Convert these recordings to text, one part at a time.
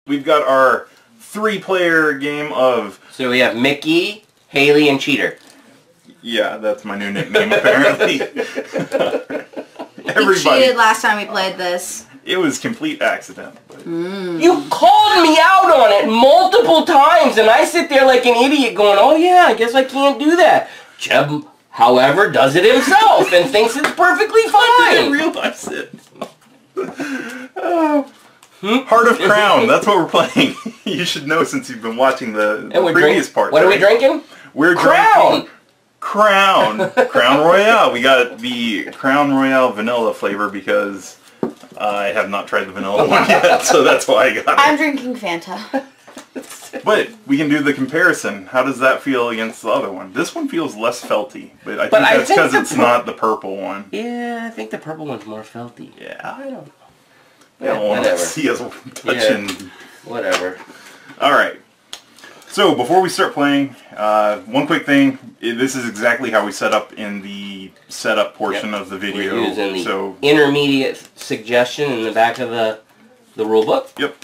we've got our 3-player game of... So we have Mickey, Haley, and Cheater. Yeah, that's my new nickname, apparently. He cheated last time we played this. It was complete accident. But... You called me out on it multiple times, and I sit there like an idiot going, oh yeah, I guess I can't do that. Jeb, however, does it himself and thinks it's perfectly fine. I didn't realize it. Heart of Crown, that's what we're playing. You should know since you've been watching the previous part. What are we drinking? We're drinking Crown Royale. We got the Crown Royale vanilla flavor because I have not tried the vanilla one yet, so that's why I got it. I'm drinking Fanta. But we can do the comparison. How does that feel against the other one? This one feels less felty, but I think that's because it's not the purple one. Yeah, I think the purple one's more felty. Yeah. I don't know. I don't want to see us touching. Yeah, whatever. Alright. So, before we start playing, one quick thing. This is exactly how we set up in the setup portion of the video. We're using the intermediate suggestion in the back of the rule book. Yep.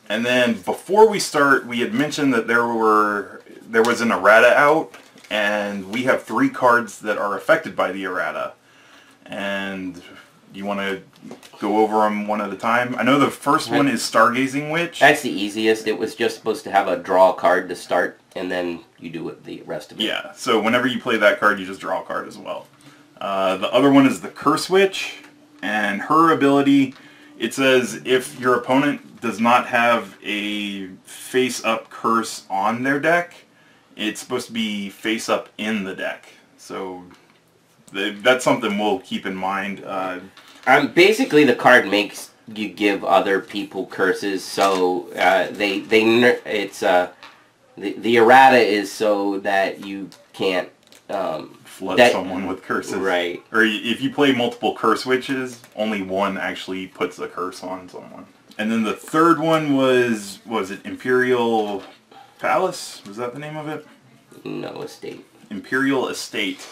And then before we start, we had mentioned that there was an errata out, and we have 3 cards that are affected by the errata. And you want to go over them one at a time? I know the first one is Stargazing Witch. That's the easiest. It was just supposed to have a draw card to start, and then you do the rest of it. Yeah, so whenever you play that card, you just draw a card as well. The other one is the Curse Witch, and her ability, it says if your opponent does not have a face-up curse on their deck, it's supposed to be face-up in the deck. So that's something we'll keep in mind. Basically, the card makes you give other people curses, so the errata is so that you can't flood someone with curses. Right. Or if you play multiple curse witches, only one actually puts a curse on someone. And then the third one was it Imperial Palace? Was that the name of it? No, Estate. Imperial Estate.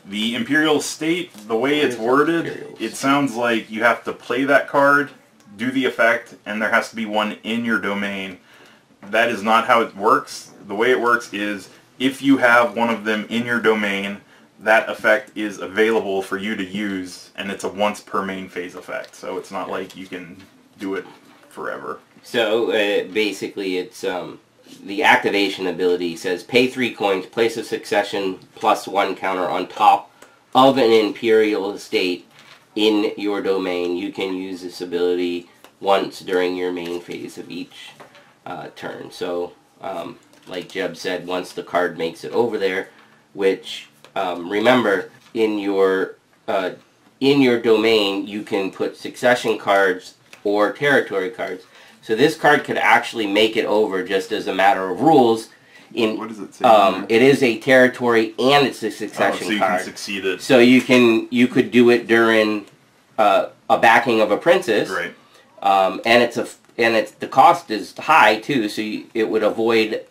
The Imperial Estate, the way it's worded, it sounds like you have to play that card, do the effect, and there has to be one in your domain. That is not how it works. The way it works is if you have one of them in your domain, that effect is available for you to use, and it's a once per main phase effect. So it's not like you can do it forever. So basically it's the activation ability says pay 3 coins, place a succession +1 counter on top of an Imperial Estate in your domain. You can use this ability once during your main phase of each turn. So like Jeb said, once the card makes it over there, which remember in your domain you can put succession cards or territory cards. So this card could actually make it over just as a matter of rules. What does it say? It is a territory and it's a succession so you card. can succeed it. So you could do it during a backing of a princess. Right. And the cost is high too, so it would avoid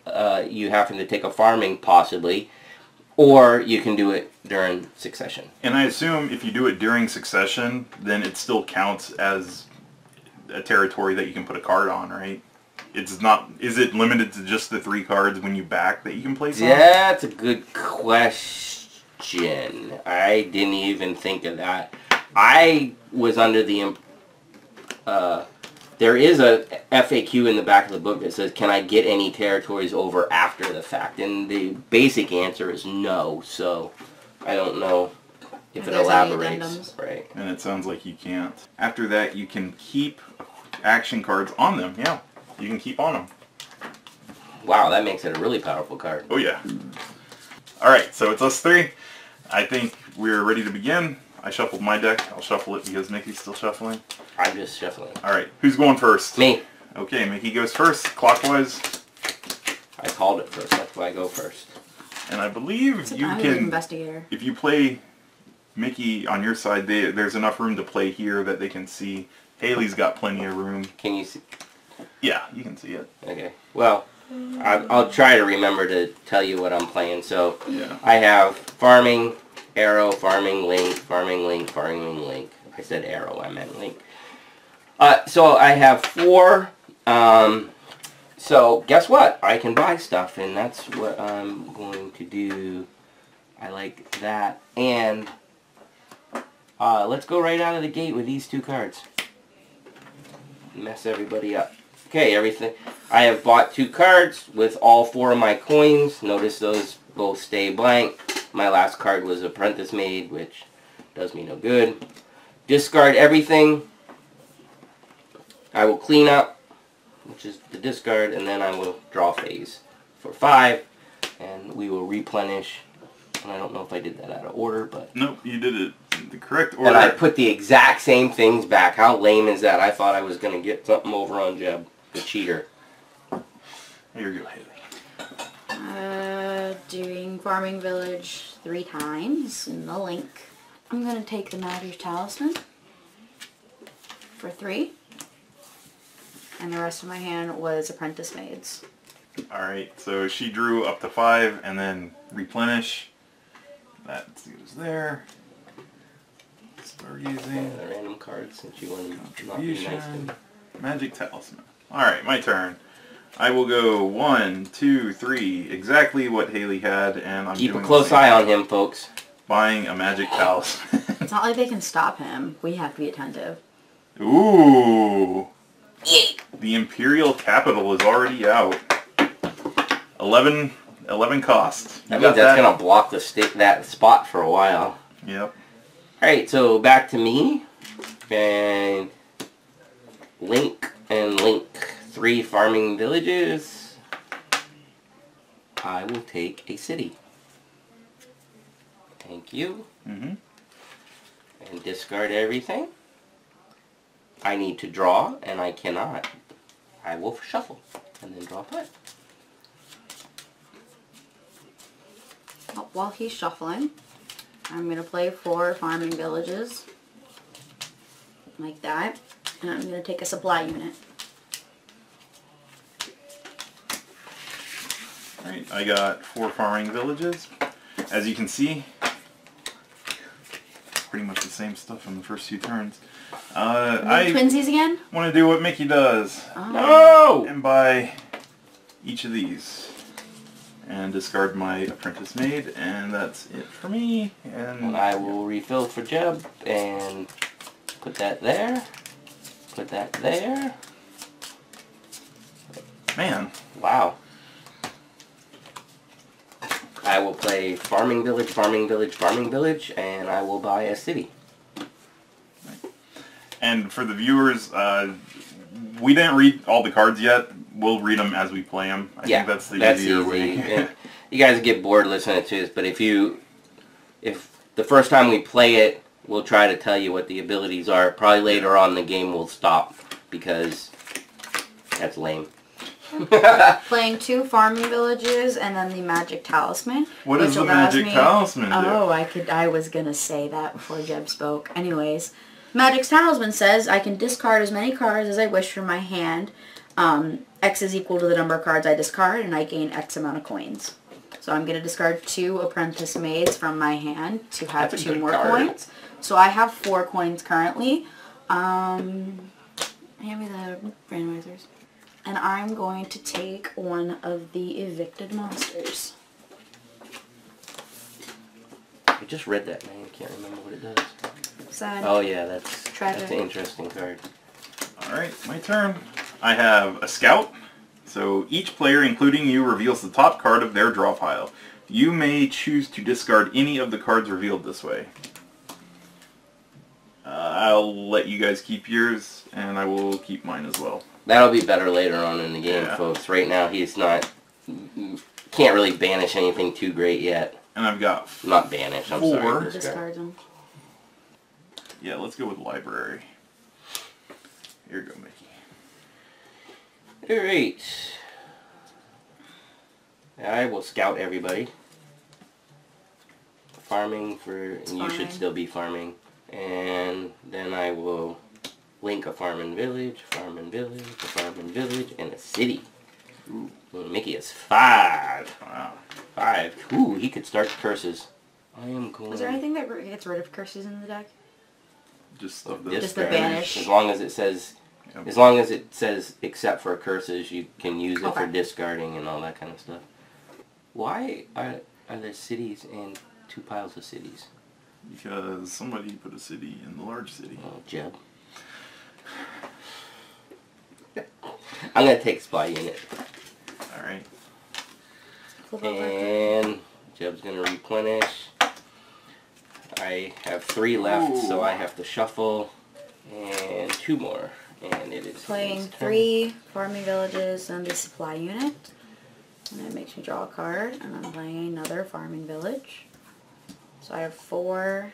you having to take a farming possibly, or you can do it during succession. And I assume if you do it during succession, then it still counts as a territory that you can put a card on, right? It's not. Is it limited to just the 3 cards when you back that you can place on? That's a good question. I didn't even think of that. I was under the there is a FAQ in the back of the book that says, can I get any territories over after the fact? And the basic answer is no, so I don't know if it elaborates. Right. And it sounds like you can't. After that, you can keep action cards on them. Yeah, you can keep on them. Wow, that makes it a really powerful card. Oh yeah. Alright, so it's us 3. I think we're ready to begin. I shuffled my deck. I'll shuffle it because Mickey's still shuffling. I'm just shuffling. Alright, who's going first? Me. Okay, Mickey goes first, clockwise. I called it first, that's why I go first. And I believe you can, investigator. If you play Mickey on your side, there's enough room to play here that they can see. Haley's got plenty of room. Can you see? Yeah, you can see it. Okay. Well, I'll try to remember to tell you what I'm playing. So yeah. I have farming, arrow, farming, link, farming, link, farming, link. I said arrow, I meant link. So I have 4 So, guess what? I can buy stuff, and that's what I'm going to do. I like that. And let's go right out of the gate with these 2 cards. Mess everybody up. Okay, everything. I have bought 2 cards with all 4 of my coins. Notice those both stay blank. My last card was Apprentice Maid, which does me no good. Discard everything. I will clean up, which is the discard, and then I will draw phase for 5, and we will replenish. And I don't know if I did that out of order, but... Nope, you did it in the correct order. And I put the exact same things back. How lame is that? I thought I was going to get something over on Jeb, the cheater. Here you go, Haley. Doing Farming Village 3 times in the link. I'm going to take the Magic Talisman for 3. And the rest of my hand was Apprentice Maids. Alright, so she drew up to 5 and then replenish. That goes there. Start using the random cards since you want to not be nice to me. Magic Talisman. Alright, my turn. I will go 1, 2, 3, exactly what Haley had, and I'm Keep doing a close eye on him, folks. Buying a Magic Talisman. It's not like they can stop him. We have to be attentive. Ooh! The Imperial Capital is already out. 11 cost. That means that's going to block that spot for a while. Yep. Alright, so back to me. And link 3 farming villages. I will take a city. Thank you. Mm-hmm. And discard everything. I need to draw, and I cannot. I will shuffle, and then draw 5. While he's shuffling, I'm going to play 4 farming villages. Like that. And I'm going to take a supply unit. Alright, I got 4 farming villages. As you can see, pretty much the same stuff in the first 2 turns. I Twinsies again? want to do what Mickey does. No! And buy each of these. And discard my Apprentice Maid, and that's it for me. And I will refill for Jeb, and put that there. Put that there. Man. Wow. I will play farming village, farming village, farming village, and I will buy a city. And for the viewers, we didn't read all the cards yet. We'll read them as we play them. I think that's the easier way. And you guys get bored listening to this, but if the first time we play it, we'll try to tell you what the abilities are. Probably later on in the game we'll stop because that's lame. Playing 2 farming villages and then the Magic Talisman. What does the Magic Talisman do? Oh, I was gonna say that before Jeb spoke. Anyways, Magic Talisman says I can discard as many cards as I wish from my hand. X is equal to the number of cards I discard, and I gain X amount of coins. So I'm gonna discard 2 Apprentice Maids from my hand to have 2 more coins. So I have 4 coins currently. Hand me the randomizers. And I'm going to take one of the evicted monsters. I just read that, man. I can't remember what it does. Sad. Oh yeah, that's Tragic. an interesting card. Alright, my turn. I have a Scout. So each player, including you, reveals the top card of their draw pile. You may choose to discard any of the cards revealed this way. I'll let you guys keep yours, and I will keep mine as well. That'll be better later on in the game, folks. Right now, he's not... Can't really banish anything too great yet. And I've got not banish, I'm 4. sorry. Discard them. Yeah, let's go with library. Here you go, Mickey. Alright. I will scout everybody. Farming for... and you should still be farming. And then I will link a farming village, a farming village, and a city. Ooh. Mickey is 5. Wow. 5. Ooh, he could start curses. I am going... Is there anything that gets rid of curses in the deck? Just of the Just the banish. As long as it says Yep. As long as it says except for curses, you can use it Okay. for discarding and all that kind of stuff. Why are there cities and 2 piles of cities? Because somebody put a city in the large city. Oh, Jeb. I'm going to take supply unit. Alright. Flip over. And Jeb's going to replenish. I have 3 left, so I have to shuffle. And 2 more. And it is Playing his turn. 3 farming villages and the supply unit. And that makes me draw a card. And I'm playing another farming village. So I have 4.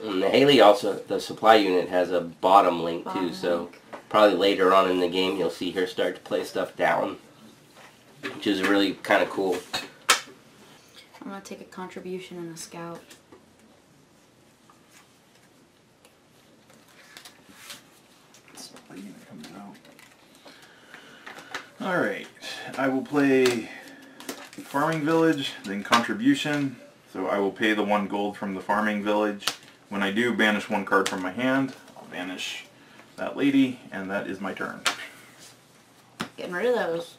And the Haley also, the supply unit has a bottom link too, Bottom so link. probably later on in the game you'll see her start to play stuff down, which is really kind of cool. I'm going to take a contribution and a scout. Supply unit comes out. Alright. I will play farming village, then contribution. So I will pay the 1 gold from the farming village. When I do banish 1 card from my hand, I'll banish that lady, and that is my turn. Getting rid of those.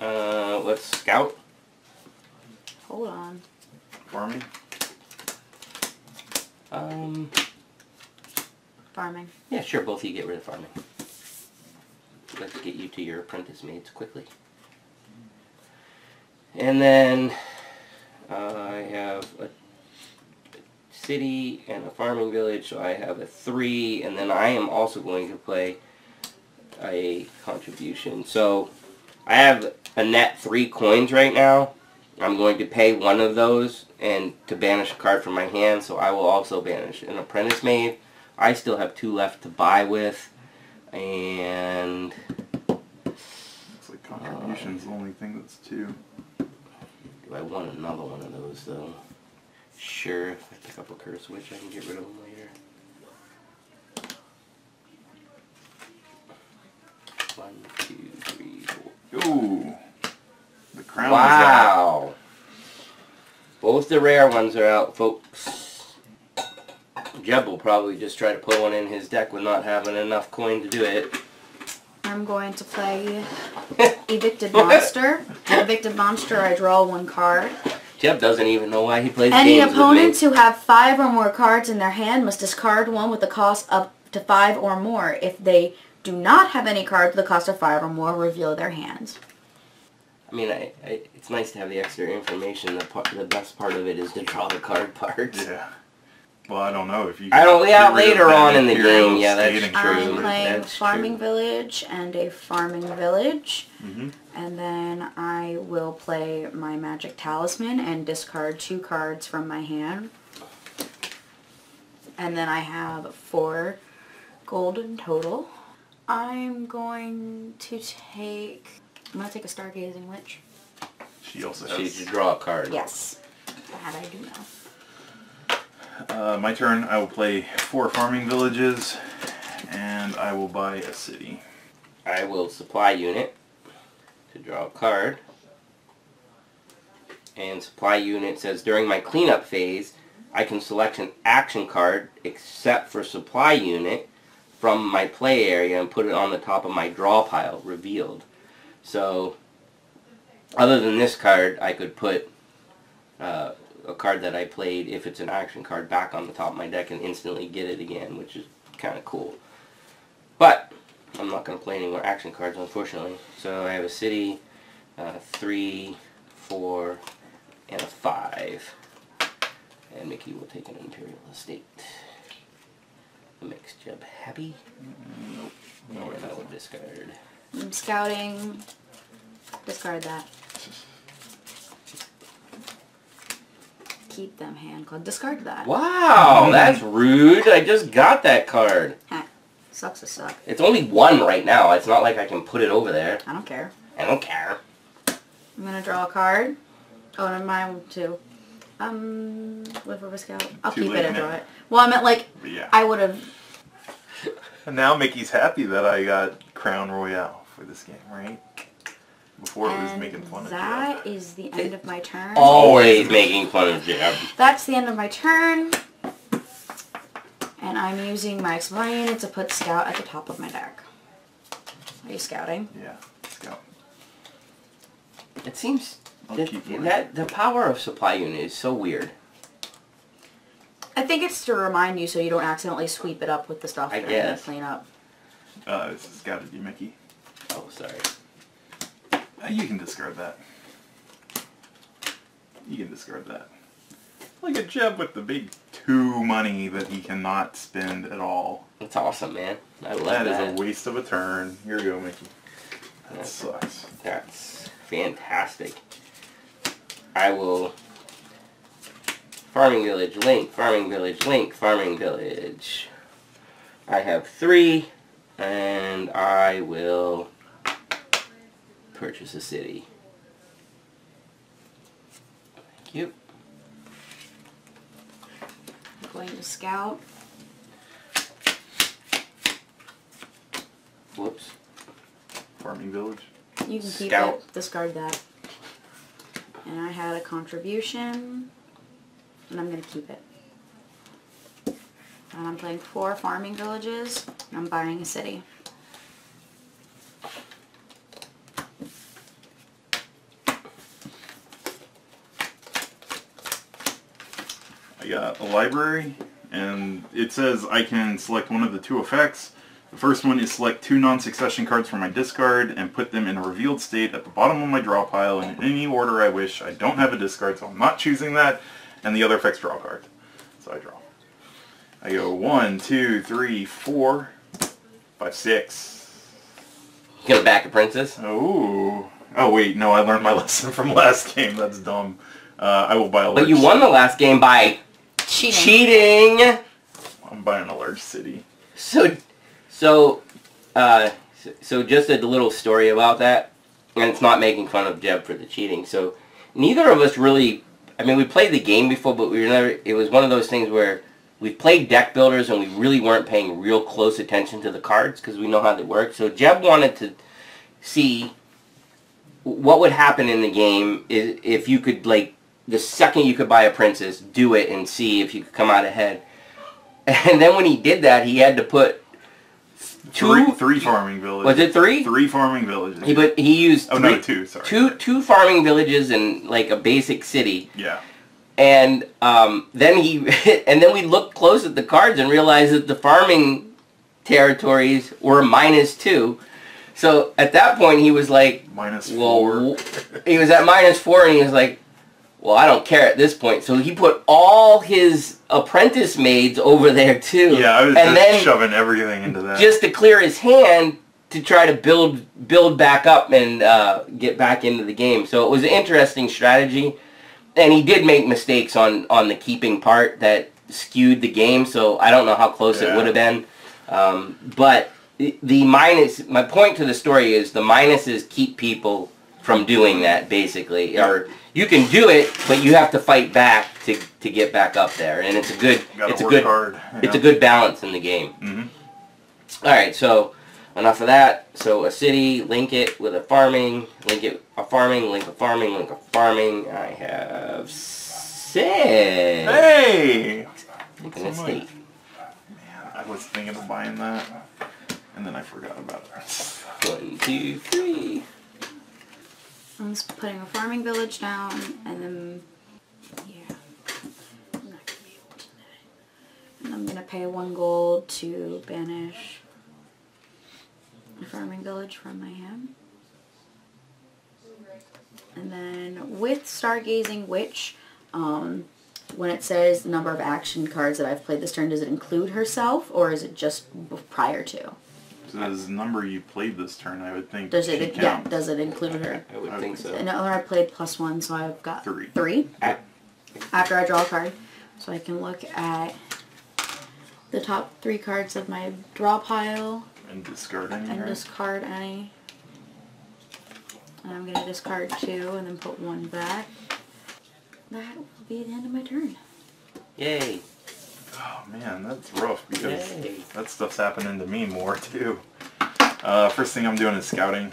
Let's scout. Hold on. Farming. Farming. Yeah, sure, both of you get rid of farming. Let's get you to your apprentice maids quickly. And then I have a city and a farming village, so I have a 3, and then I am also going to play a contribution. So I have a net 3 coins right now. I'm going to pay 1 of those and to banish a card from my hand, so I will also banish an apprentice maid. I still have 2 left to buy with, and Looks like contribution's the only thing that's 2. do I want another one of those though? Sure, if I pick up a curse witch I can get rid of them later. 1, 2, 3, 4. Ooh. The crown is out. Wow! Both the rare ones are out, folks. Jeb will probably just try to put one in his deck with not having enough coin to do it. I'm going to play Evicted Monster. Evicted Monster, I draw 1 card. Jeb doesn't even know why he plays Any games opponents with who have 5 or more cards in their hand must discard 1 with the cost up to 5 or more. If they do not have any cards with the cost of 5 or more, reveal their hands. I mean, it's nice to have the extra information. The best part of it is to draw the card parts. Yeah. Well, I don't know if you. I don't. Yeah, get rid of later that on in the Imperial game. Yeah, that's State and true. I'm playing That's Farming true. Village and a Farming Village. Mm-hmm. And then I will play my Magic Talisman and discard 2 cards from my hand. And then I have 4 gold in total. I'm going to take a Stargazing Witch. She also So you has. should draw a card. Yes. That I do know. My turn. I will play 4 farming villages, and I will buy a city. I will supply unit to draw a card. And supply unit says during my cleanup phase, I can select an action card except for supply unit from my play area and put it on the top of my draw pile, revealed. So, other than this card, I could put a card that I played, if it's an action card, back on the top of my deck and instantly get it again, which is kind of cool. But I'm not going to play any more action cards, unfortunately. So I have a city, 3, 4, and a 5. And Mickey will take an Imperial Estate. That makes Jeb happy. Nope. And I will discard. I'm scouting. Discard that. Keep them hand card. Discard that. Wow, that's rude. I just got that card. Heh. Sucks to suck. It's only 1 right now. It's not like I can put it over there. I don't care. I don't care. I'm gonna draw a card. Oh, and mine too. What for a scout? I'll Too keep late it and now. draw it. Well, I meant like Yeah. I would have. And now Mickey's happy that I got Crown Royale for this game, right? Before it was making fun of that Jeb. is the end of my turn. Always making fun of Jeb. That's the end of my turn. And I'm using my Exploring unit to put Scout at the top of my deck. Are you scouting? Yeah, Scout. It seems I'll that, keep one. the power of supply unit is so weird. I think it's to remind you so you don't accidentally sweep it up with the stuff I you're going to guess. clean up. This is scouted you, Mickey. Oh, sorry. You can discard that. You can discard that. Like a Jeb with the big 2 money that he cannot spend at all. That's awesome, man. I love that. That is a waste of a turn. Here you go, Mickey. That sucks. That's fantastic. I will... Farming Village, Link, Farming Village, Link, Farming Village. I have 3, and I will purchase a city. Thank you. I'm going to Scout. Whoops. Farming Village. You can keep Scout. it, discard that. And I had a contribution, and I'm going to keep it. And I'm playing 4 farming villages, and I'm buying a city. I got a library, and it says I can select one of the 2 effects. The first one is select 2 non-succession cards from my discard and put them in a revealed state at the bottom of my draw pile in any order I wish. I don't have a discard, so I'm not choosing that. And the other effects draw a card. So I draw. I go 1, 2, 3, 4, 5, 6. You gonna back a princess? Oh. Oh wait, no, I learned my lesson from last game. That's dumb. I will buy a large But you won the last game by cheating. I'm buying a large city. So just a little story about that, and it's not making fun of Jeb for the cheating. So neither of us really, I mean, we played the game before, but we were never, it was one of those things where we played deck builders and we really weren't paying real close attention to the cards because we know how they work. So Jeb wanted to see what would happen in the game if you could, like, the second you could buy a princess, do it and see if you could come out ahead. And then when he did that, he had to put three farming villages. Was it 3? 3 farming villages. He used oh no, 2. Sorry. Two farming villages and like a basic city. Yeah. And then we looked close at the cards and realized that the farming territories were -2. So at that point he was like -4. He was at -4 and he was like, well, I don't care at this point. So he put all his apprentice maids over there too. Yeah, I was and just then shoving everything into that. Just to clear his hand to try to build back up and get back into the game. So it was an interesting strategy. And he did make mistakes on the keeping part that skewed the game. So I don't know how close it would have been. But my point to the story is the minuses keep people from doing that, basically. Or you can do it, but you have to fight back to get back up there, and it's a good balance in the game. Mm-hmm. All right, so enough of that. So a city, link it with a farming, link it a farming, link a farming, link a farming. I have 6. Hey, Link an estate. Man, I was thinking of buying that, and then I forgot about it. 1, 2, 3. I'm just putting a farming village down, and then, yeah, I'm not going to be able to do that. And I'm going to pay 1 gold to banish a farming village from my hand. And then with Stargazing Witch, when it says the number of action cards that I've played this turn, does it include herself, or is it just prior to? So as the number you played this turn, I would think. Does it? she Yeah. counts. Does it include her? I would think so. And I played +1, so I've got 3. 3 after I draw a card. So I can look at the top 3 cards of my draw pile And discard any. and right? discard any. And I'm going to discard 2 and then put 1 back. That will be the end of my turn. Yay. Oh man, that's rough because Yay. that stuff's happening to me more too. First thing I'm doing is scouting.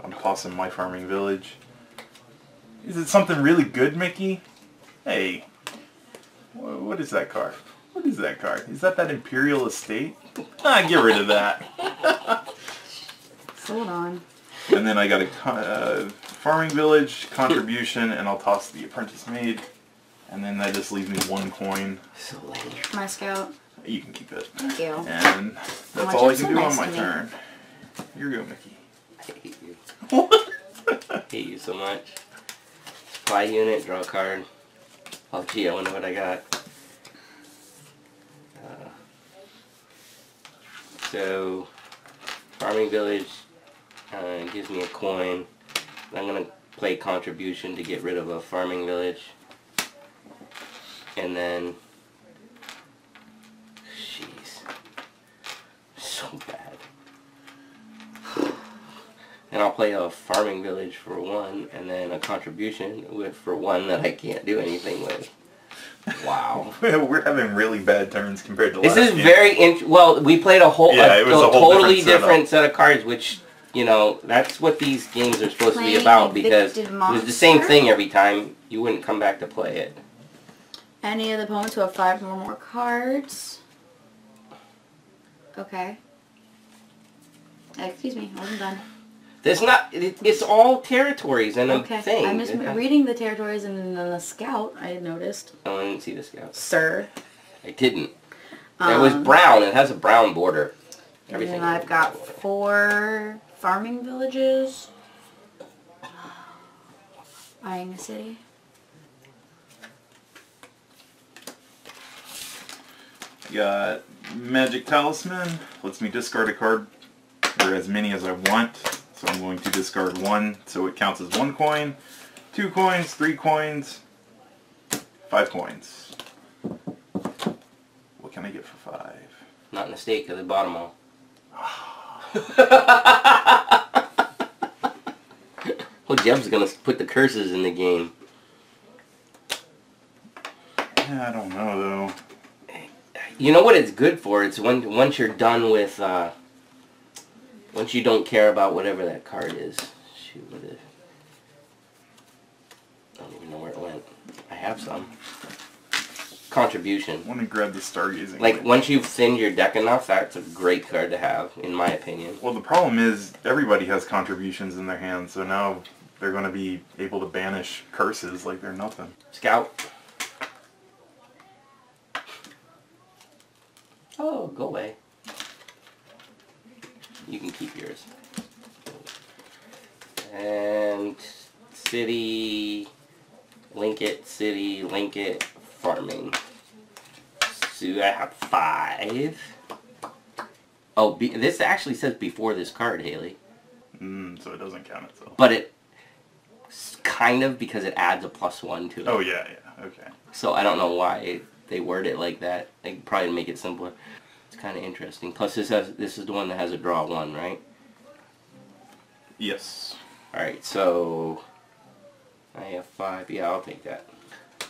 I'm tossing my farming village. Is it something really good, Mickey? Hey, what is that card? What is that card? Is that Imperial Estate? Ah, get rid of that. Hold on. And then I got a farming village contribution, and I'll toss the apprentice maid. And then that just leaves me 1 coin. So lame. My scout. You can keep it. Thank you. And that's all I can do on my turn. Here you go, Mickey. I hate you. I hate you so much. Supply unit, draw a card. Oh gee, I wonder what I got. So, farming village gives me a coin. I'm going to play contribution to get rid of a farming village. And then, jeez, so bad. And I'll play a farming village for 1, and then a contribution for 1 that I can't do anything with. Wow. We're having really bad turns compared to last This is game. very well, we played a whole, it was a whole totally different different set of cards, which, you know, that's what these games are supposed to be about, because it was the same thing every time. You wouldn't come back to play it. Any of the opponents who have 5 or more cards. Okay. Excuse me, I wasn't done. There's not, it's all territories and a Okay, thing. I'm just reading the territories and then the scout, I had noticed. Oh, I didn't see the scouts. Sir. I didn't. It was brown. It has a brown border. Everything. And then I've got 4 farming villages. Buying a city. Got Magic Talisman. Lets me discard a card or as many as I want. So I'm going to discard 1, so it counts as 1 coin, 2 coins, 3 coins, 5 coins. What can I get for 5? Not in the state because they bought them all. Well, Jeb's gonna put the curses in the game. Yeah, I don't know though. You know what it's good for? It's once you're done with, once you don't care about whatever that card is. Shoot, what is it? I don't even know where it went. I have some. Contribution. I want to grab the Stargazing. Like, once you've thinned your deck enough, that's a great card to have, in my opinion. Well, the problem is everybody has contributions in their hands, so now they're going to be able to banish curses like they're nothing. Scout. Oh, go away. You can keep yours. And city, link it, farming. So I have 5. Oh, this actually says before this card, Haley. So it doesn't count itself. But it kind of, because it adds a +1 to it. Oh yeah, okay. So I don't know why they word it like that. They could probably make it simpler. It's kind of interesting. Plus this is the one that has a draw 1, right? Yes. Alright, so I have 5. Yeah, I'll take that.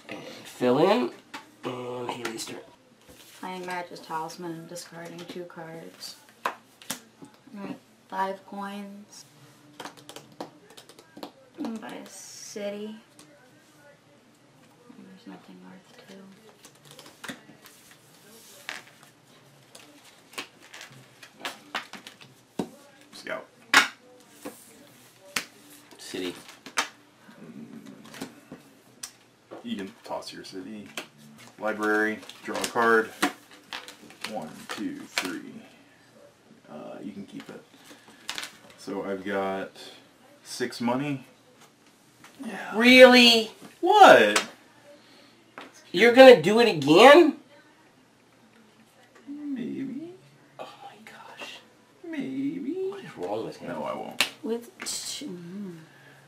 And fill in. And Haley's turn. Playing Magic's Talisman and discarding 2 cards. Alright, 5 coins. Buy a city. There's nothing worth 2. Scout. City. You can toss your city. Library. Draw a card. 1, 2, 3. You can keep it. So I've got 6 money. Yeah. Really? What? You're gonna do it again? Maybe. Oh my gosh. Maybe. What is wrong with him? No, I won't. With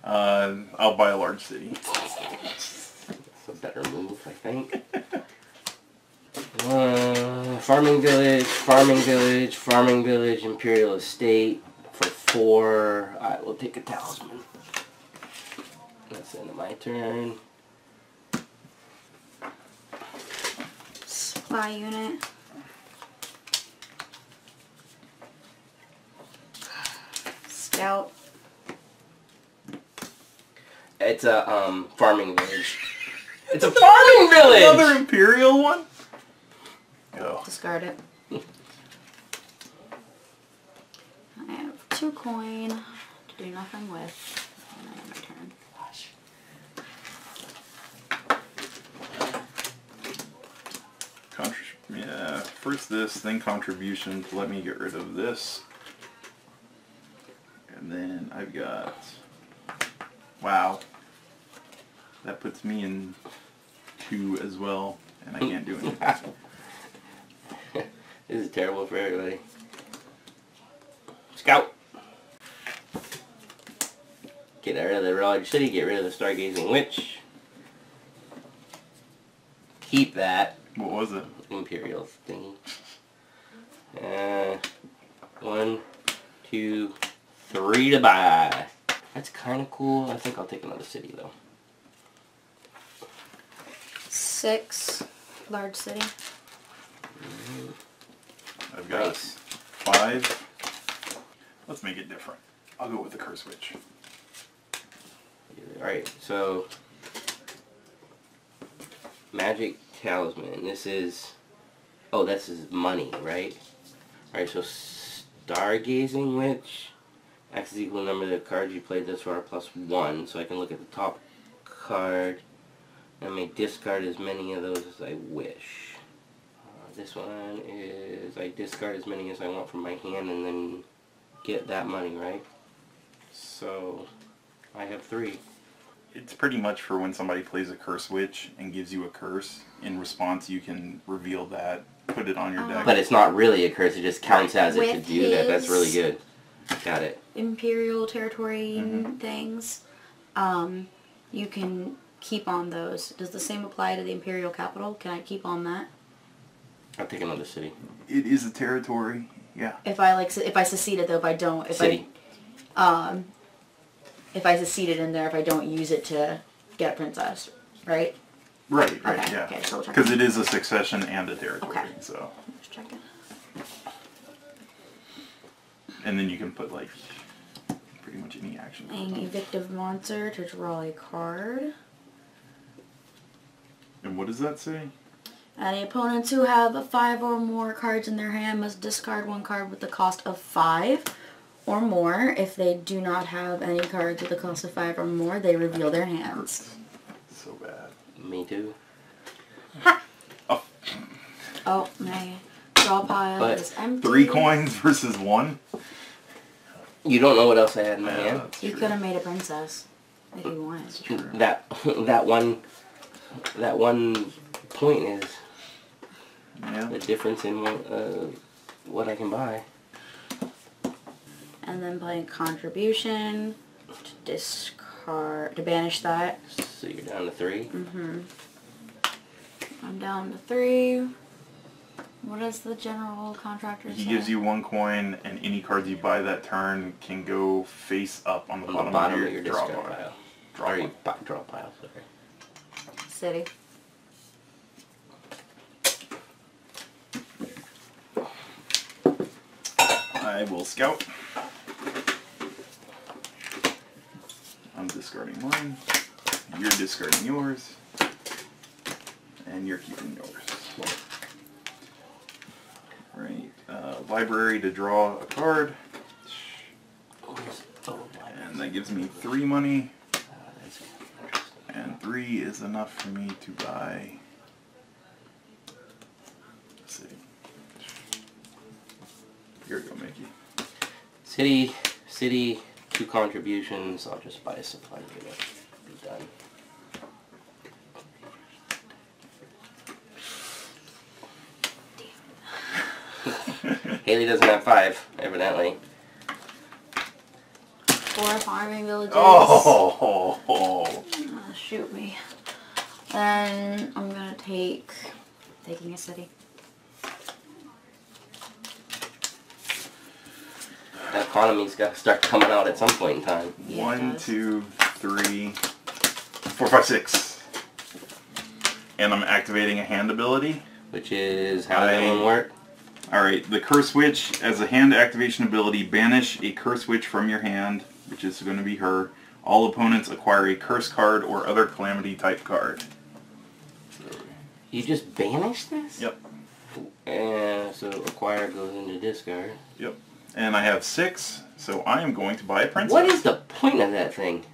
I'll buy a large city. It's a better move, I think. Farming village, Imperial Estate for 4. I will take a talisman. That's the end of my turn. supply unit. Scout. It's a farming village. It's a farming village! Another Imperial one? Go. Discard it. I have 2 coin to do nothing with. And then my turn. Yeah, first this, then contribution to let me get rid of this. And then I've got, wow, that puts me in 2 as well, and I can't do anything. This is terrible for everybody. Scout! Get rid of the Large City, get rid of the Stargazing Witch. Keep that. What was it? Imperial thingy. 1, 2, 3 to buy. That's kind of cool. I think I'll take another city though. 6 large city. I've got Nice. 5. Let's make it different. I'll go with the Curse Witch. Alright, so Magic Talisman. This is, oh, this is money, right? Alright, so Stargazing Witch acts as equal to the number of the cards you played thus far plus 1, so I can look at the top card and I may discard as many of those as I wish. This one is I discard as many as I want from my hand and then get that money, right? So I have 3. It's pretty much for when somebody plays a Curse Witch and gives you a curse. In response, you can reveal that, put it on your deck. But it's not really a curse, it just counts as it to With do that. That's really his- good. Got it. Imperial territory things. You can keep on those. Does the same apply to the Imperial capital? Can I keep on that? I'll take another city. It is a territory, yeah. If I secede it though, if I don't, City. if I secede it in there, if I don't use it to get a princess, right? Right, Okay, yeah. okay, so we'll check Because it. it is a succession and a territory, Okay. so. Just checking. And then you can put, like, pretty much any action. An evictive monster to draw a card. And what does that say? Any opponents who have 5 or more cards in their hand must discard 1 card with the cost of 5 or more. If they do not have any cards with the cost of 5 or more, they reveal their hands. So bad. Me too. Oh, my draw pile But is empty. 3 coins versus 1? You don't know what else I had in my Yeah, hand? that's You true. could have made a princess if you wanted. True. That one point is Yeah. the difference in what I can buy. And then playing contribution to discard, to banish that. So you're down to 3. I'm down to 3. What does the general contractor say? He gives you 1 coin, and any cards you buy that turn can go face up on the On bottom, the bottom of your draw discard pile. pile. Draw Or one. your draw pile, sorry. City. I will scout. I'm discarding mine. You're discarding yours. And you're keeping yours. Right. Library to draw a card. And that gives me 3 money. And 3 is enough for me to buy a city. Here we go, Mickey. City, 2 contributions. I'll just buy a supply unit. Be done. Haley doesn't have 5, evidently. 4 farming villages. Oh! Shoot me. Then I'm gonna taking a city. That economy's got to start coming out at some point in time. Yeah, it 1, does. 2, 3, 4, 5, 6. And I'm activating a hand ability. Which is how that one work? Alright, the Curse Witch, as a hand activation ability, banish a Curse Witch from your hand, which is going to be her. All opponents acquire a curse card or other calamity type card. You just banish this? Yep. And so acquire goes into discard. Yep. And I have 6, so I am going to buy a princess. What is the point of that thing?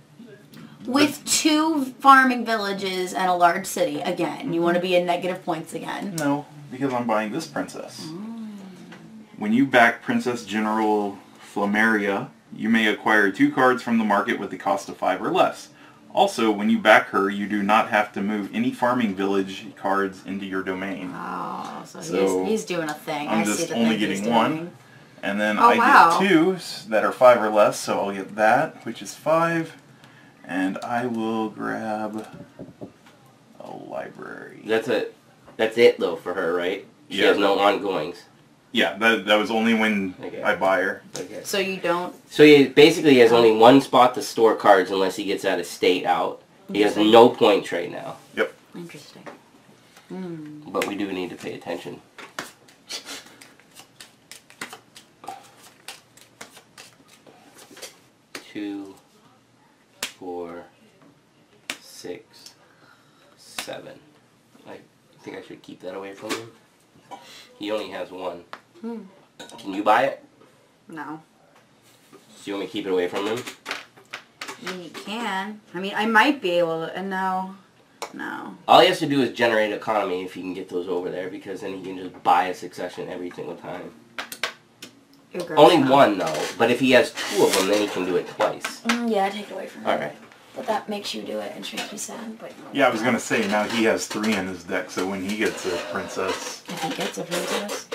With 2 farming villages and a large city, again, you want to be in negative points again. No, because I'm buying this princess. When you back Princess General Flameria, you may acquire 2 cards from the market with the cost of 5 or less. Also, when you back her, you do not have to move any farming village cards into your domain. Oh, so he's doing a thing. I'm I see just the only thing he's getting 1. doing. And then Oh, wow. I get 2 that are 5 or less, so I'll get that, which is 5. And I will grab a library. That's it though for her, right? She has no ongoings. Yeah, that was only when I buy her. Okay. So you don't... So he basically has only 1 spot to store cards unless he gets out of state out. He has no point trade now. Yep. Interesting. But we do need to pay attention. Two, 4, 6, 7. I think I should keep that away from him. He only has 1. Can you buy it? No. Do you want me to keep it away from him? I mean, you can. I mean, I might be able to... No. No. All he has to do is generate economy if he can get those over there, because then he can just buy a succession every single time. Only 1 though, but if he has 2 of them, then he can do it twice. Yeah, take it away from me. Alright. But that makes you do it and makes me sad. But Yeah, I was going to say, now he has 3 in his deck, so when he gets a princess... If he gets a princess.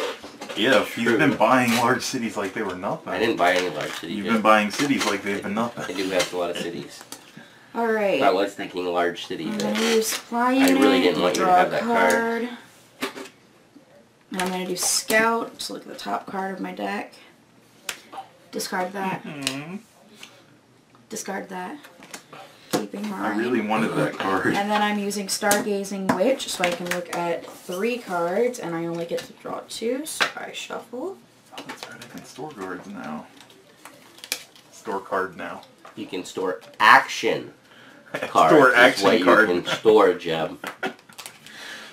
Yeah, he's been buying large cities like they were nothing. I didn't buy any large cities. You've been buying cities like they've been nothing. I do have a lot of cities. Alright. I was thinking large city, I'm but going to use supply I unit. really didn't want you to draw have a that card. And I'm going to do scout. So look at the top card of my deck. Discard that. Discard that. Keeping mine. I really wanted that card. And then I'm using Stargazing Witch, so I can look at 3 cards, and I only get to draw 2, so I shuffle. Oh, that's right, I can store cards now. Store card now. You can store action cards. Store is action what card. you can store, Jeb.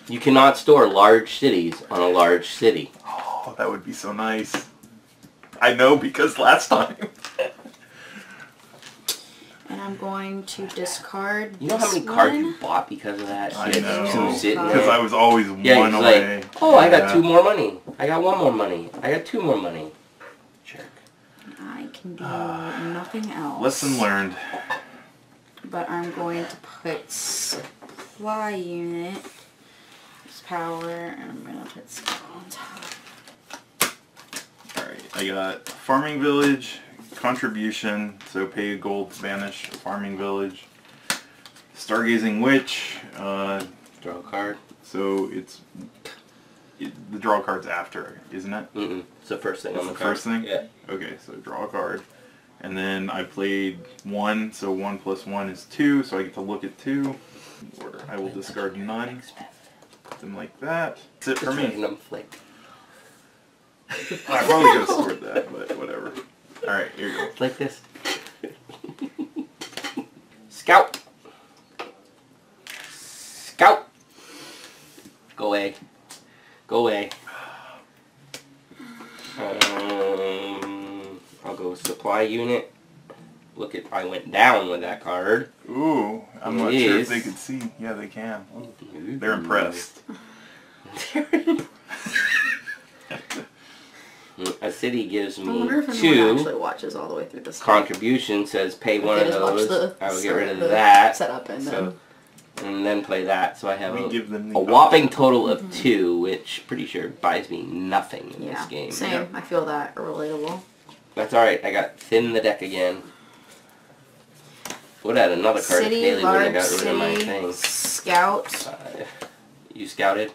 You cannot store large cities on a large city. Oh, that would be so nice. I know, because last time. And I'm going to discard You know how many cards you bought because of that? I You had know. 2 sitting Because there. I was always Yeah, one he's away. like, oh, I got Yeah. 2 more money. I got 1 more money. I got 2 more money. Jerk. I can do nothing else. Lesson learned. But I'm going to put supply unit, power, and I'm going to put scout on top. Alright, I got farming village, contribution, so pay a gold to banish a farming village. Stargazing witch, Draw a card. so the draw card's after, isn't it? It's the first thing on the The card. first thing? Yeah. Okay, so draw a card. And then I played 1, so 1 plus 1 is 2, so I get to look at 2. Order. I will discard none. Put them like that. That's it for me. Random flick. I probably could have stored that, but whatever. Alright, here you go. Like this. Scout. Scout. Go away. Go away. I'll go supply unit. Look at, I went down with that card. Ooh, I'm not sure if they could see. Yeah, they can. They're impressed. A city gives I wonder me if anyone actually 2. watches all the way through this. Contribution says pay one They of just watch those. the I will get rid of the that. setup and then. And then play that. So I have We give them the a whopping total of 2, which pretty sure buys me nothing in this game. Same. Yep. I feel that relatable. That's alright. I got thin the deck again. Would have had another card if City, Haley would have large got rid of my city, thing. scout. You scouted?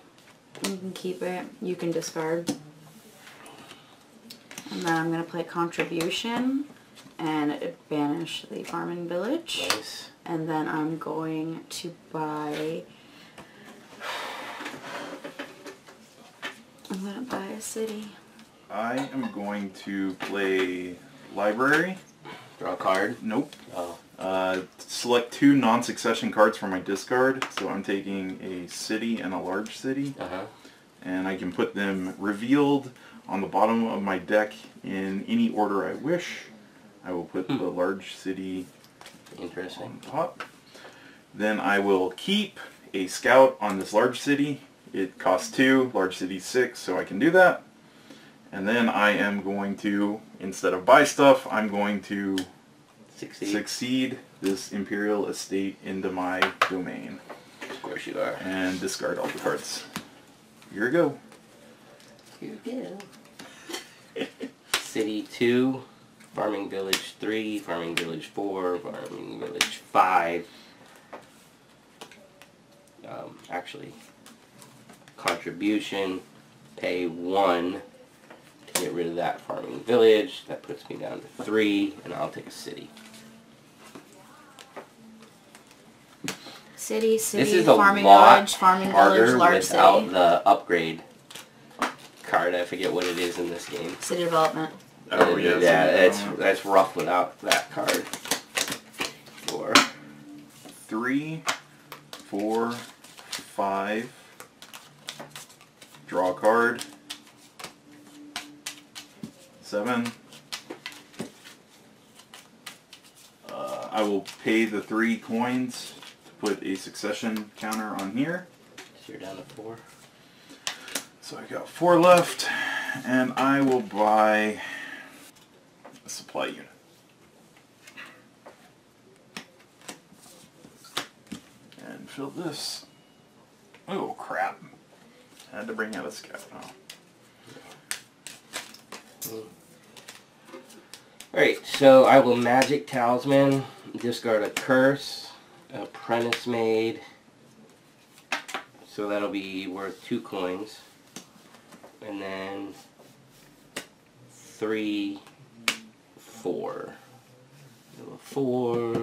You can keep it. You can discard. And then I'm going to play contribution and banish the farming village. Nice. And then I'm going to buy... I'm going to buy a city. I am going to play library. Draw a card? Nope. Oh. Select 2 non-succession cards from my discard. So I'm taking a city and a large city. Uh-huh. And I can put them revealed on the bottom of my deck in any order I wish. I will put the large city on top. Then I will keep a scout on this large city. It costs 2, large city 6, so I can do that. And then I am going to, instead of buy stuff, I'm going to succeed this Imperial Estate into my domain. Of course you are. And discard all the cards. Here we go. Here we go. City 2, Farming Village 3, Farming Village 4, Farming Village 5. Actually, contribution, pay 1 to get rid of that Farming Village. That puts me down to 3, and I'll take a city. City, This is farming a lot village, farming harder village, large without city. the upgrade card. I forget what it is in this game. City development. Oh yeah, Yeah, that's rough without that card. 4, 3, 4, 5. Draw a card. 7. I will pay the 3 coins to put a succession counter on here. So you're down to 4. So I got 4 left, and I will buy a supply unit. And fill this. Oh crap. I had to bring out a scout. Oh. Alright, so I will Magic Talisman, discard a Curse, Apprentice Maid, so that'll be worth 2 coins, and then 3, 4. 4.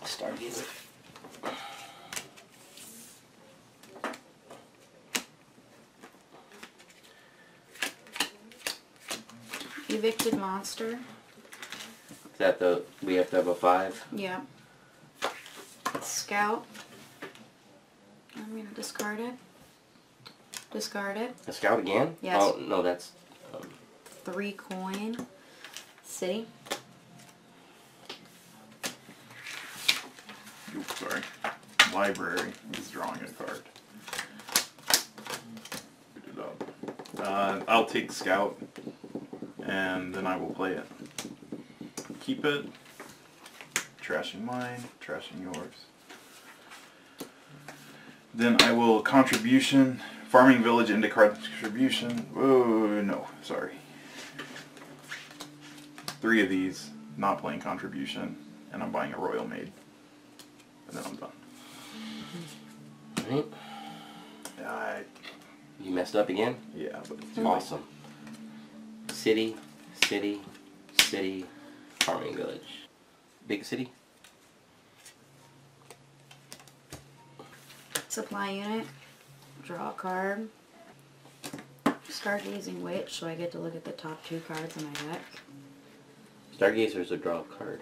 Stargazer. Evicted monster. Is that we have to have a 5? Yeah. Scout. I'm going to discard it. Discard it. A Scout again? Yes. Oh, no, that's... 3 coin. City. Oops, sorry. Library is drawing a card. Put it up. I'll take Scout, and then I will play it. Keep it. Trashing mine, trashing yours. Then I will contribution, farming village into contribution. Oh, no, sorry. 3 of these, not playing contribution, and I'm buying a royal maid. And then I'm done. Alright. You messed up again? Yeah, but it's awesome. City, city, city, farming village. Big city? Supply unit. Draw a card. Stargazing Witch, so I get to look at the top 2 cards on my deck. Stargazer's a draw card.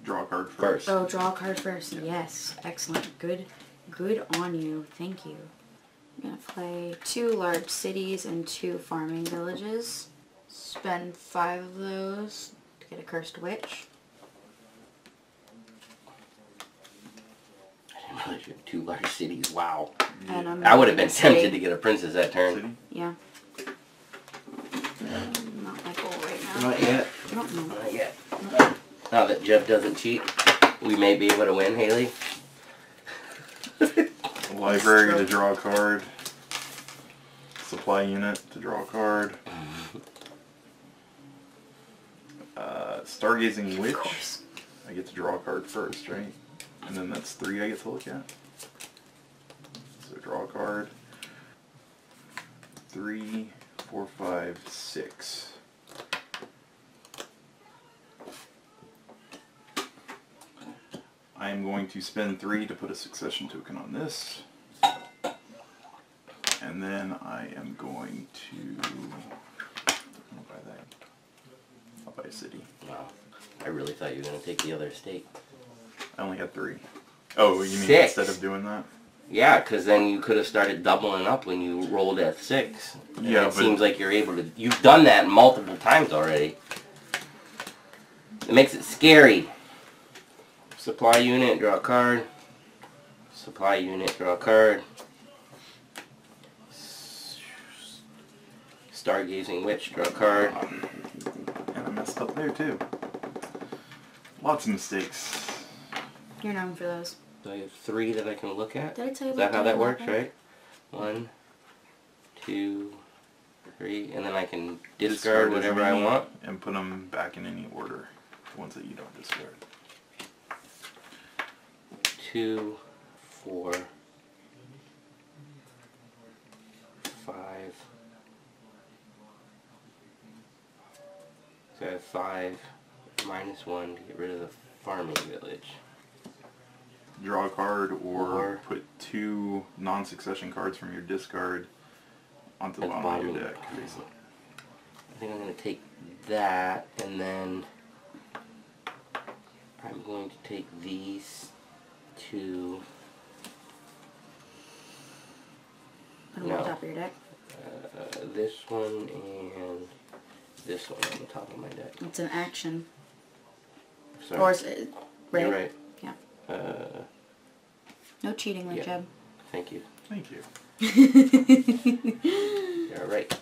Draw a card first. Oh, draw a card first. Yes. Excellent. Good on you. Thank you. I'm going to play 2 large cities and 2 farming villages. Spend 5 of those to get a Cursed Witch. I didn't realize you had 2 large cities. Wow. And I'm I would have been gonna tempted say- to get a princess that turn. City? Yeah. Not my goal right now. Not yet. No. Not yet. Now that Jeb doesn't cheat, we may be able to win, Haley. Library to draw a card. Supply unit to draw a card. Stargazing Witch. Of course. I get to draw a card first, right? And then that's 3 I get to look at. So draw a card. 3, 4, 5, 6. I am going to spend 3 to put a succession token on this. And then I am going to... I'll buy that. I'll buy a city. Wow. I really thought you were going to take the other estate. I only had 3. Oh, you mean 6. instead of doing that? Yeah, because then you could have started doubling up when you rolled F6. And Yeah, it seems like you're able to... You've done that multiple times already. It makes it scary. Supply unit, draw a card. Supply unit, draw a card. Stargazing Witch, draw a card. And I messed up there too. Lots of mistakes. You're known for those. So I have 3 that I can look at. Did I tell you Is about that how that works, that? right? 1, 2, 3, and then I can discard whatever I want. And put them back in any order. The ones that you don't discard. 2, 4, 5. So I have 5, -1 to get rid of the farming village. Draw a card or put 2 non-succession cards from your discard onto the bottom of your deck. I think I'm going to take that, and then I'm going to take these 2. Put them on top of your deck. This one and this one on the top of my deck. It's an action. Sorry. Or, right? You're right. Yeah. No cheating, like Jeb. Thank you. Thank you. You're right.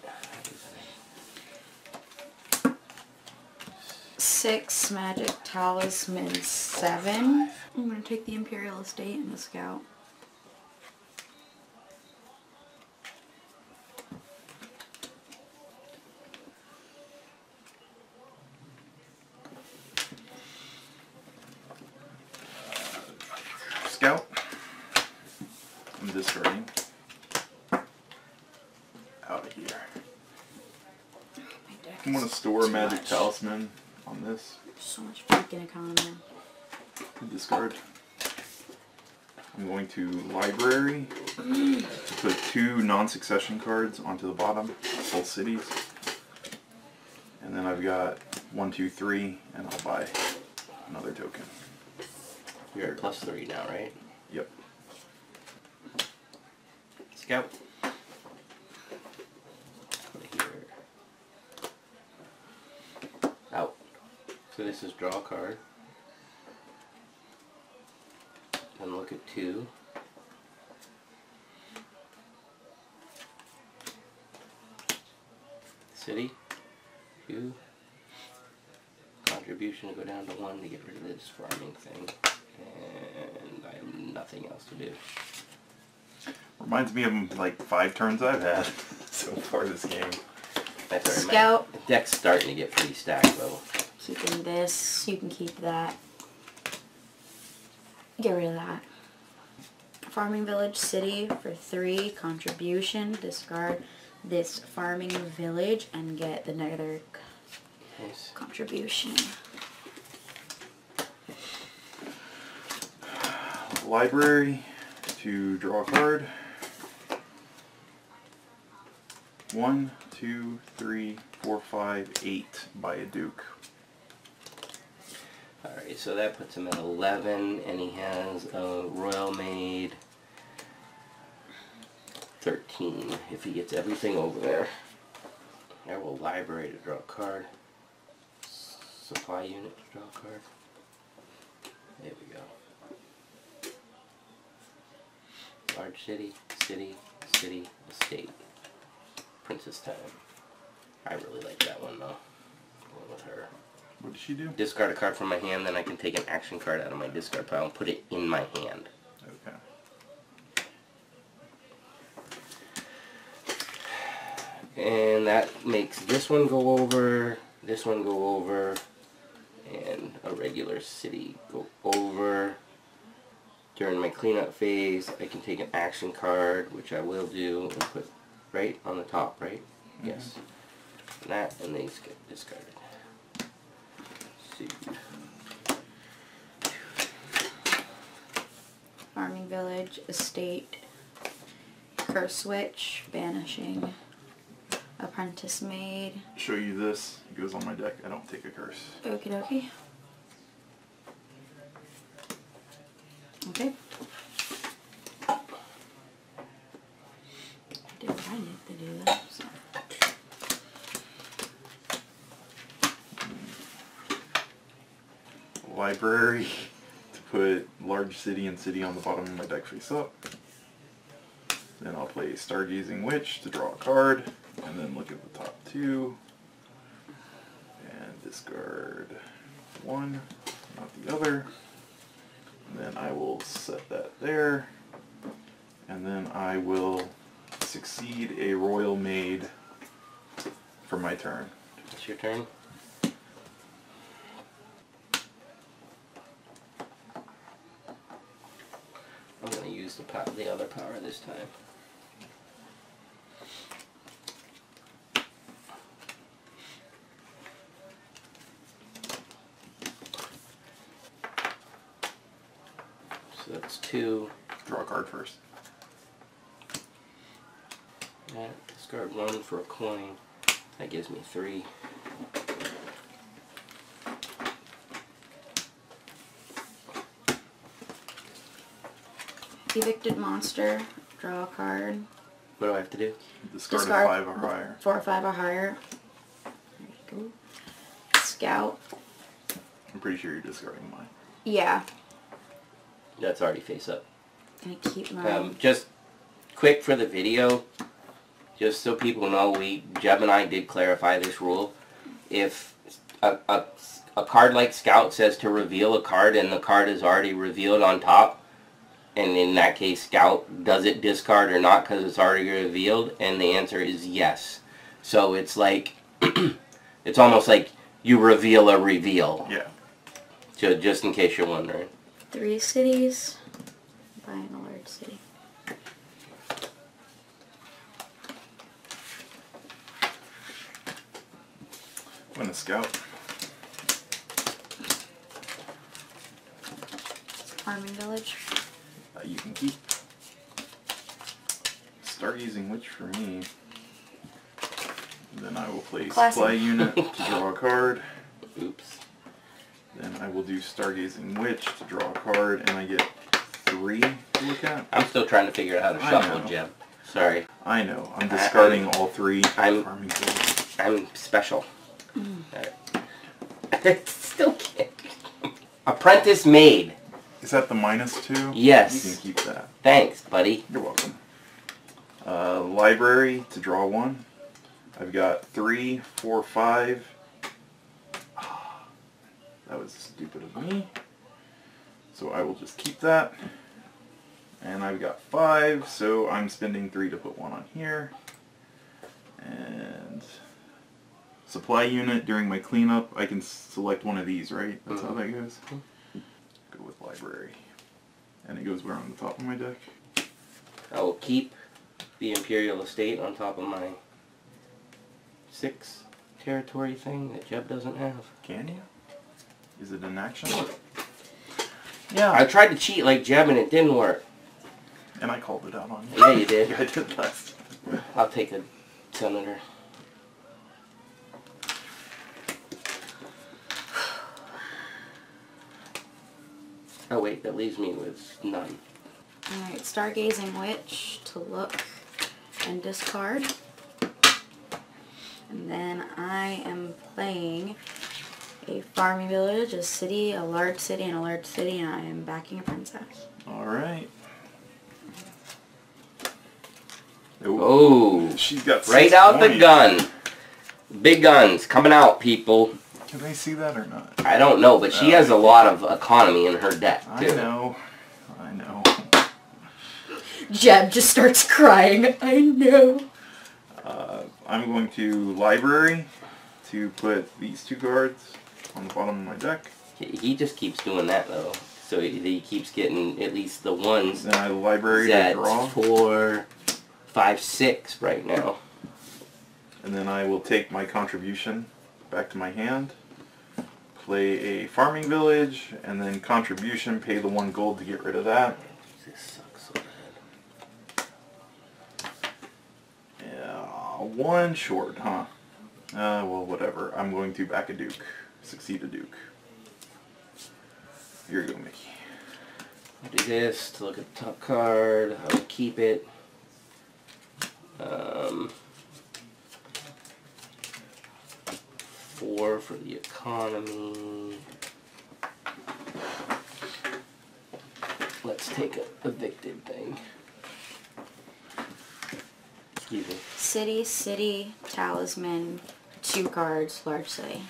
6 magic talisman 7. I'm gonna take the Imperial Estate and the Scout. Scout. I'm discarding. Out of here. My deck I'm going to is store too Magic much. Talisman on this. So much freaking economy. Discard. I'm going to Library. Put 2 non-succession cards onto the bottom. Full cities. And then I've got 1, 2, 3, and I'll buy another token. You're at +3 now, right? Yep. Scout. Put it here. Out. So this is draw a card. Then look at 2. City. 2. Contribution to go down to 1 to get rid of this farming thing. And I have nothing else to do. Reminds me of like 5 turns I've had so far this game. That's all right. Scout. My deck's starting to get pretty stacked though. Keeping this. You can keep that. Get rid of that. Farming Village City for 3. Contribution. Discard this farming village and get the other Nice. contribution. Library to draw a card. 1, 2, 3, 4, 5, 8 by a Duke. Alright, so that puts him at 11, and he has a Royal Maid 13 if he gets everything over there. I will Library to draw a card. Supply unit to draw a card. There we go. Large city, city, city, estate. Princess time. I really like that one though. Going with her. What did she do? Discard a card from my hand, then I can take an action card out of my discard pile and put it in my hand. Okay. And that makes this one go over, and a regular city go over. During my cleanup phase, I can take an action card, which I will do, and put right on the top, right? Mm-hmm. Yes. And that, and these get discarded. Farming Village, Estate, Curse Switch, Banishing, Apprentice Maid. Show you this. It goes on my deck. I don't take a curse. Okie dokie. Okay. library to put large city and city on the bottom of my deck face up. Then I'll play Stargazing Witch to draw a card, and then look at the top two, and discard one, not the other. And then I will set that there, and then I will succeed a Royal Maid for my turn. It's your turn. I'm going to use the other power this time. So that's 2. Draw a card first. Alright, discard 1 for a coin. That gives me 3. Evicted monster. Draw a card. What do I have to do? Discard a 5 or higher. 4 or 5 or higher. There you go. Scout. I'm pretty sure you're discarding mine. Yeah. That's already face up. Gonna keep mine. Just quick for the video, just so people know, Jeb and I did clarify this rule. If a card like Scout says to reveal a card and the card is already revealed on top, and in that case Scout, does it discard or not because it's already revealed? And the answer is yes. So it's like, it's almost like you reveal a reveal. Yeah. So just in case you're wondering. 3 cities. Buying a large city. I'm gonna scout. Farming village. You can keep. Stargazing Witch for me. Then I will play Classic. Supply Unit to draw a card. Oops. Then I will do Stargazing Witch to draw a card, and I get 3 to look at. I'm still trying to figure out how to I shuffle, know. Jeb. Sorry. I know. I'm discarding all 3. I'm- farming village. I'm special. I still can't. Apprentice Maid. Is that the -2? Yes. You can keep that. Thanks, buddy. You're welcome. Library to draw 1. I've got 3, 4, 5. That was stupid of me. So I will just keep that. And I've got 5, so I'm spending 3 to put 1 on here. And supply unit during my cleanup, I can select one of these, right? That's how that goes. Go with library. And it goes where on the top of my deck? I will keep the Imperial Estate on top of my 6 territory thing that Jeb doesn't have. Can you? Is it an action? I Yeah. tried to cheat like Jeb and it didn't work. And I called it out on you. Yeah, you did. Yeah, I did last. I'll take a senator. Oh wait, that leaves me with none. Alright, Stargazing Witch to look and discard. And then I am playing a farming village, a city, a large city, and a large city, and I am backing a princess. Alright. Oh, She's got 6 right out the points. gun. Big guns coming out, people. Can they see that or not? I don't know, but she has a lot of economy in her deck, I too. know. I know. Jeb just starts crying. I know. I'm going to library to put these 2 cards on the bottom of my deck. He just keeps doing that, though. So he keeps getting at least the ones. Then I library to That's draw. 4, 5, 6 right now. And then I will take my contribution back to my hand. Play a farming village, and then contribution, pay the 1 gold to get rid of that. This sucks so bad. Yeah, 1 short, huh? Well, whatever. I'm going to back a duke. Succeed a duke. Here you go, Mickey. I'll do this to look at the top card. I will keep it. 4 for the economy. let's take a evicted thing. Excuse me. City, city, talisman, 2 cards, large city.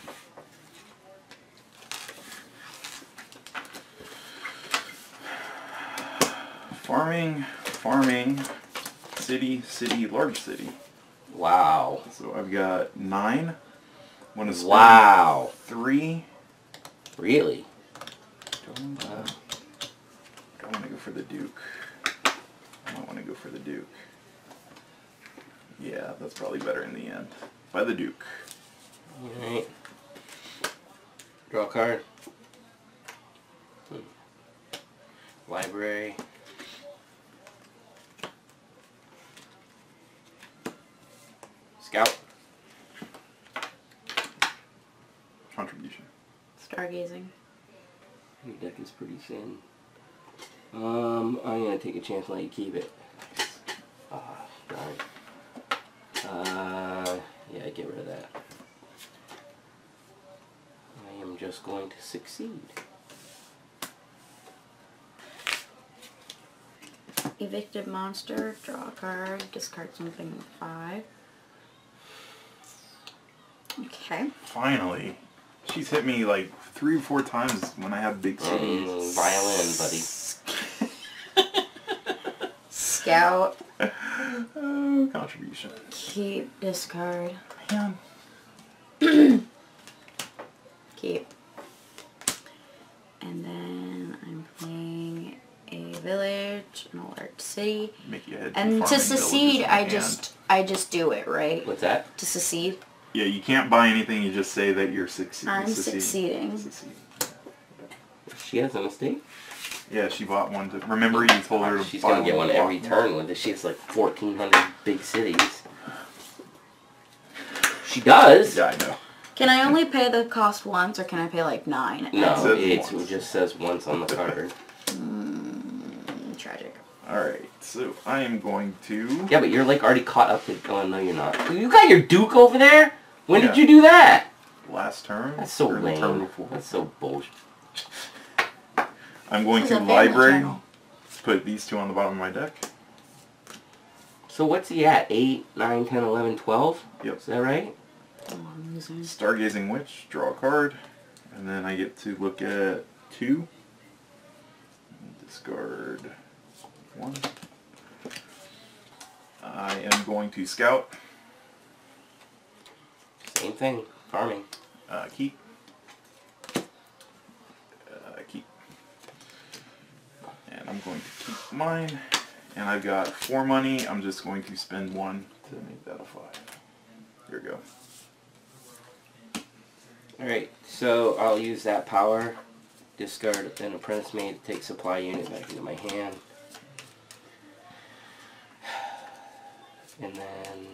Farming, farming, city, city, large city. Wow. So I've got 9. I'm gonna spend Wow. 3. Really? Don't want to go for the Duke. I don't want to go for the Duke. Yeah, that's probably better in the end. By the Duke. Alright. Draw a card. Library. Scout. Contribution. Stargazing. Your deck is pretty thin. I'm gonna take a chance and let you keep it. Ah, darn. Yeah, get rid of that. I am just going to succeed. Evicted monster, draw a card, discard something with 5. Okay. Finally. She's hit me like 3 or 4 times when I have big cities. Violin, buddy. Scout. Contribution. Keep, discard. Man. Keep. And then I'm playing a village, an alert city. Make you head And to farming secede, villages I just do it, right? What's that? To secede. Yeah, you can't buy anything, you just say that you're succeeding. I'm succeeding. She has a mistake? Yeah, she bought one. Remember you told her to She's buy gonna get one every turn with it. She has like 1,400 big cities. She does? Yeah, I know. Can I only pay the cost once, or can I pay like 9? No, It says it once. just says once on the card. Tragic. Alright, so I am going to... Yeah, but you're like already caught up to... Oh, no, you're not. You got your Duke over there? When did Yeah. you do that? Last turn? That's so or the turn lame. before? That's so bullshit. I'm going This to is a family library. channel. Put these 2 on the bottom of my deck. So what's he at? 8, 9, 10, 11, 12? Yep. Is that right? Stargazing Witch, draw a card, and then I get to look at 2. Discard 1. I am going to scout. Same thing. Farming. Keep. Keep. And I'm going to keep mine. And I've got 4 money. I'm just going to spend 1 to make that a 5. Here we go. Alright, so I'll use that power. Discard an apprentice maid to take supply unit back into my hand. And then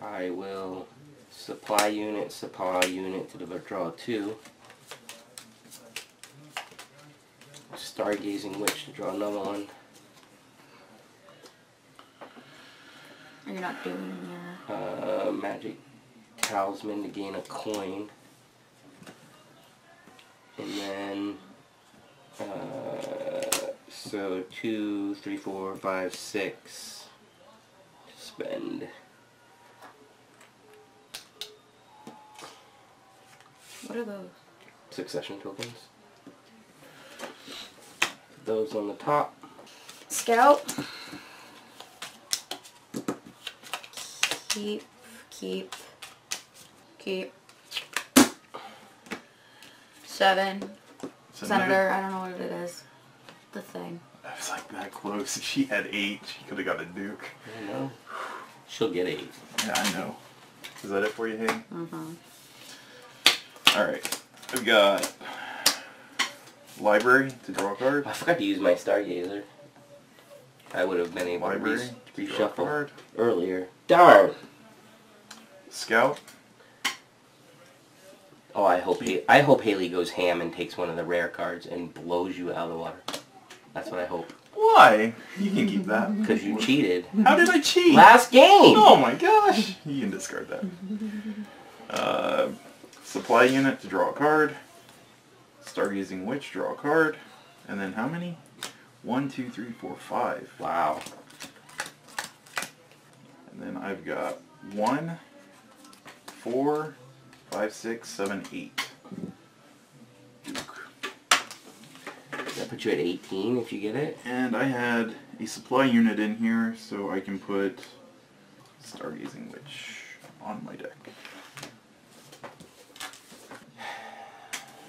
I will supply unit to draw 2. Stargazing Witch to draw another one. You're not doing your... Magic Talisman to gain a coin. And then, so 2, 3, 4, 5, 6, spend. What are those? Succession tokens. Those on the top. Scout. Keep, keep, keep. 7. Senator, I don't know what it is. The thing. I was like that close. If she had 8, she could have got a Duke. I know. She'll get 8. Yeah, I know. Is that it for you, Hayden? Mm-hmm. Alright. I've got library to draw a card. I forgot to use my Stargazer. I would have been able Library to to draw a reshuffle card. earlier. Darn! Scout. Oh, I hope Haley goes ham and takes one of the rare cards and blows you out of the water. That's what I hope. Why? You can keep that. Because you cheated. How did I cheat? Last game! Oh my gosh! You can discard that. Supply unit to draw a card. Stargazing Witch, draw a card. And then how many? 1, 2, 3, 4, 5. Wow. And then I've got 1, 4, 5, 6, 7, 8. Duke. That put you at 18 if you get it. And I had a supply unit in here, so I can put Stargazing Witch on my deck.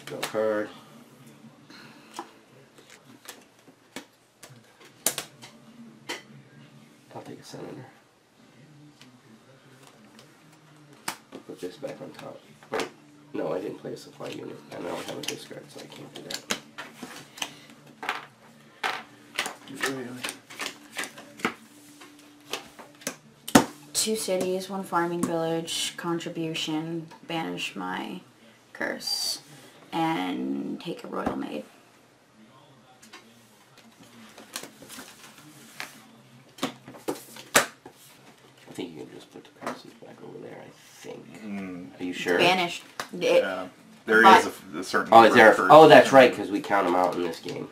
Draw a card. I'll take a Senator. Put this back on top. Wait, no, I didn't play a supply unit. I don't have a discard, so I can't do that. Two cities, 1 farming village, contribution, banish my curse, and take a royal maid. I think you can just put the curses back over there, I think. Are you sure? Banished. Yeah. There is a certain Oh, is there? curse. Oh, that's right, because we count them out in this game.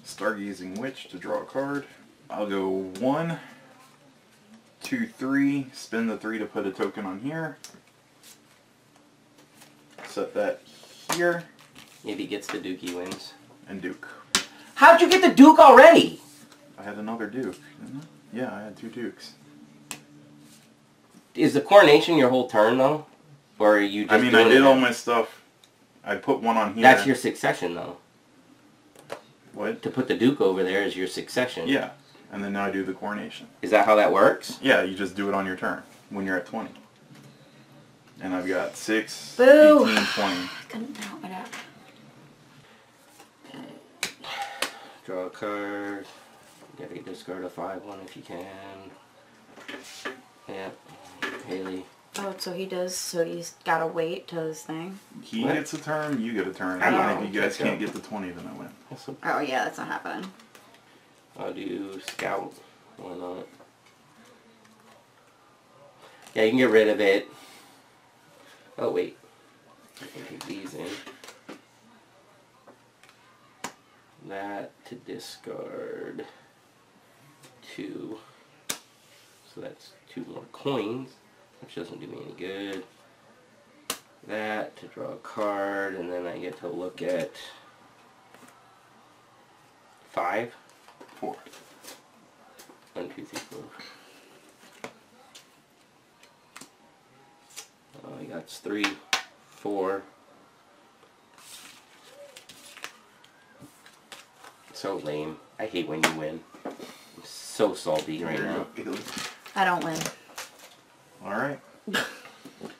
Stargazing Witch to draw a card. I'll go 1, 2, 3. Spend the 3 to put a token on here. Set that here. If he gets the Duke, he wins. And Duke. How'd you get the Duke already? I had another Duke, didn't I? Yeah, I had 2 Dukes. Is the coronation your whole turn, though? Or are you just I mean, I did all my stuff. I put 1 on here. That's your succession, though. What? To put the Duke over there is your succession. Yeah. And then now I do the coronation. Is that how that works? Yeah, you just do it on your turn when you're at 20. And I've got 6, Boo. 18, 20. Couldn't help it out. Draw a card. You gotta discard a 5-1 if you can. Yeah. Haley. Oh, so he does, so he's gotta wait till his thing? He What? gets a turn, you get a turn. I know. And if you guys Catch can't up. get to 20, then I win. Awesome. Oh yeah, that's not happening. I'll do Scout. Why not? Yeah, you can get rid of it. Oh, wait. I can take these in. That to discard 2. So that's 2 more coins, which doesn't do me any good. That to draw a card, and then I get to look at 5. 4. 1, 2, 3, 4. I got 3, 4. So lame. I hate when you win. I'm so salty right now. I don't win. Alright.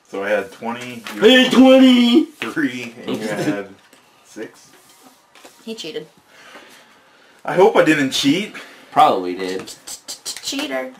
So I had 20. Hey, 20! 3, and you had 6. He cheated. I hope I didn't cheat. Probably did. Cheater.